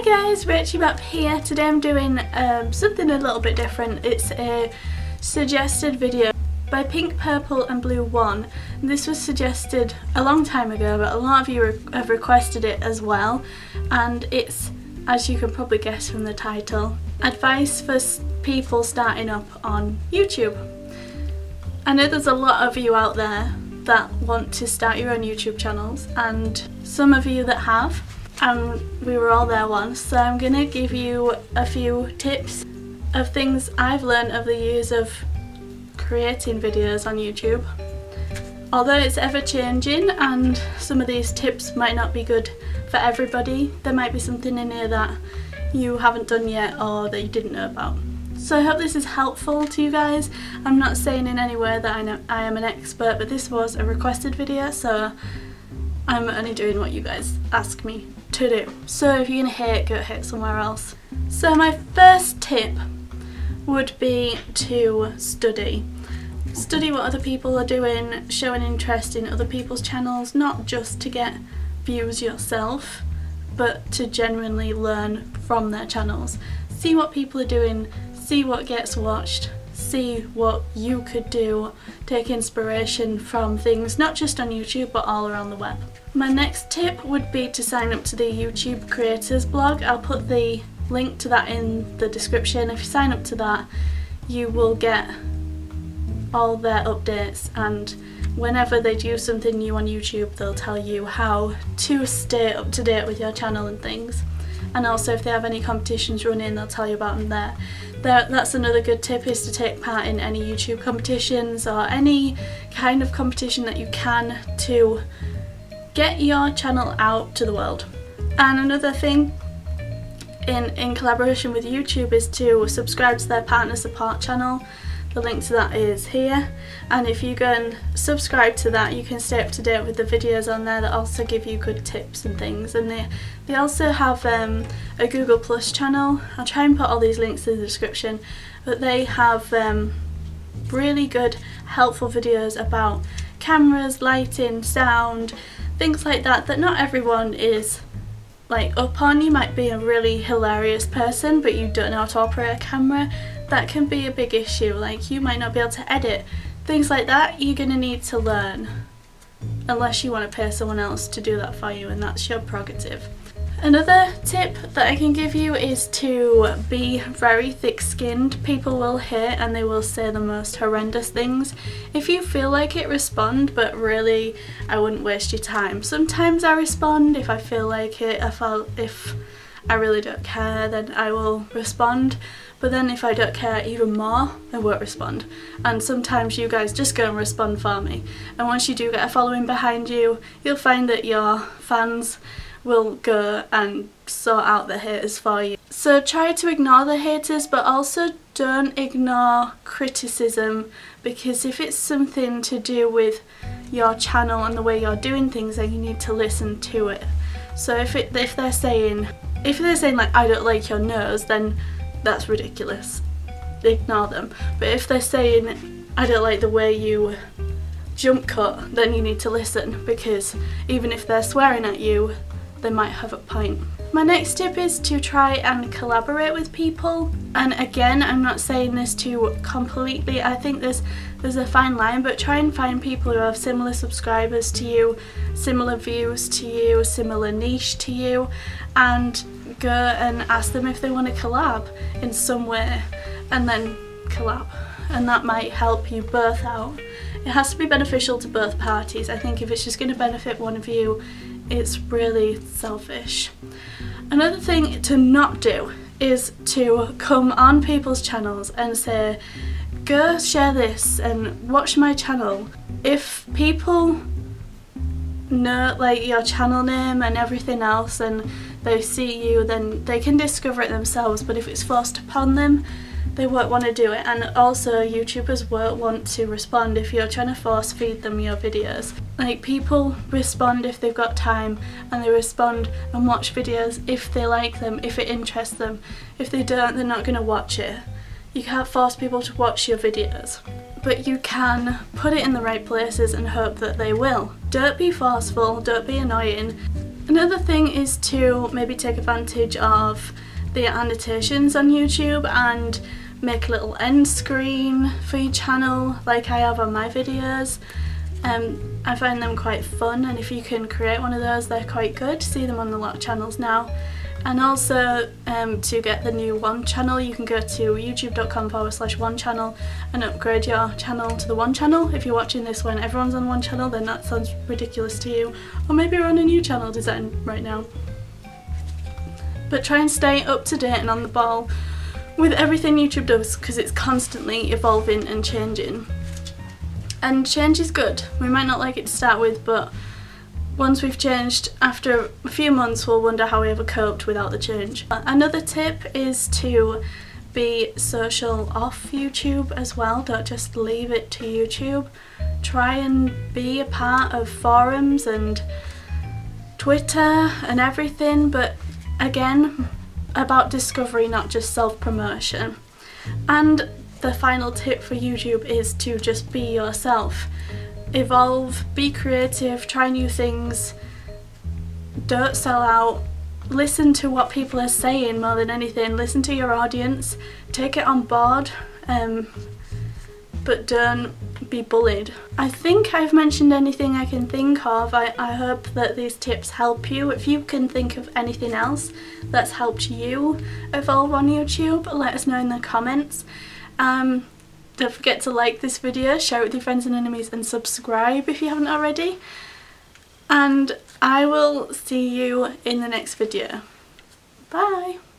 Hi guys, Rachybop here. Today I'm doing something a little bit different. It's a suggested video by Pink, Purple and Blue 1. This was suggested a long time ago, but a lot of you have requested it as well, and it's, as you can probably guess from the title, advice for people starting up on YouTube. I know there's a lot of you out there that want to start your own YouTube channels, and some of you that have, and we were all there once, so I'm gonna give you a few tips of things I've learned over the years of creating videos on YouTube. Although it's ever changing and some of these tips might not be good for everybody, there might be something in here that you haven't done yet or that you didn't know about. So I hope this is helpful to you guys. I'm not saying in any way that I am an expert, but this was a requested video, so I'm only doing what you guys ask me to do. So if you're gonna hate, go hate somewhere else. So my first tip would be to study. Study what other people are doing, show an interest in other people's channels, not just to get views yourself, but to genuinely learn from their channels. See what people are doing, see what gets watched, see what you could do, take inspiration from things not just on YouTube but all around the web. My next tip would be to sign up to the YouTube Creators blog. I'll put the link to that in the description. If you sign up to that, you will get all their updates, and whenever they do something new on YouTube, they'll tell you how to stay up to date with your channel and things. And also if they have any competitions running, they'll tell you about them there. That's another good tip, is to take part in any YouTube competitions or any kind of competition that you can to get your channel out to the world. And another thing in collaboration with YouTube is to subscribe to their partner support channel. The link to that is here, and if you go and subscribe to that, you can stay up to date with the videos on there that also give you good tips and things. And they also have a Google Plus channel. I'll try and put all these links in the description, but they have really good helpful videos about cameras, lighting, sound, things like that not everyone is like up on. You might be a really hilarious person but you don't know how to operate a camera. That can be a big issue, like you might not be able to edit. Things like that you're going to need to learn, unless you want to pay someone else to do that for you, and that's your prerogative. Another tip that I can give you is to be very thick-skinned. People will hate and they will say the most horrendous things. If you feel like it, respond, but really I wouldn't waste your time. Sometimes I respond if I feel like it. If I really don't care, then I will respond. But then if I don't care even more, I won't respond. And sometimes you guys just go and respond for me. And once you do get a following behind you, you'll find that your fans will go and sort out the haters for you. So try to ignore the haters, but also don't ignore criticism, because if it's something to do with your channel and the way you're doing things, then you need to listen to it. So if they're saying like, I don't like your nose, then that's ridiculous. Ignore them. But if they're saying, I don't like the way you jump cut, then you need to listen, because even if they're swearing at you, they might have a point. My next tip is to try and collaborate with people. And again, I'm not saying this to completely, I think there's a fine line, but try and find people who have similar subscribers to you, similar views to you, similar niche to you, and go and ask them if they want to collab in some way, and then collab, and that might help you both out. It has to be beneficial to both parties. I think if it's just going to benefit one of you, it's really selfish. Another thing to not do is to come on people's channels and say, go share this and watch my channel. If people know like your channel name and everything else and they see you, then they can discover it themselves, but if it's forced upon them, they won't want to do it. And also YouTubers won't want to respond if you're trying to force feed them your videos. Like, people respond if they've got time, and they respond and watch videos if they like them, if it interests them. If they don't, they're not going to watch it. You can't force people to watch your videos, but you can put it in the right places and hope that they will. Don't be forceful, don't be annoying. Another thing is to maybe take advantage of the annotations on YouTube and make a little end screen for your channel like I have on my videos. I find them quite fun, and if you can create one of those, they're quite good. See them on a lot of channels now. And also to get the new One channel, you can go to youtube.com/One channel and upgrade your channel to the One channel. If you're watching this when everyone's on One channel, then that sounds ridiculous to you. Or maybe you're on a new channel design right now. But try and stay up to date and on the ball with everything YouTube does, because it's constantly evolving and changing. And change is good. We might not like it to start with, but once we've changed, after a few months we'll wonder how we ever coped without the change. Another tip is to be social off YouTube as well. Don't just leave it to YouTube. Try and be a part of forums and Twitter and everything, but again, about discovery, not just self-promotion. And the final tip for YouTube is to just be yourself. Evolve, be creative, try new things, don't sell out, listen to what people are saying more than anything, listen to your audience, take it on board, but don't be bullied. I think I've mentioned anything I can think of. I hope that these tips help you. If you can think of anything else that's helped you evolve on YouTube, let us know in the comments. Don't forget to like this video, share it with your friends and enemies, and subscribe if you haven't already. And I will see you in the next video. Bye!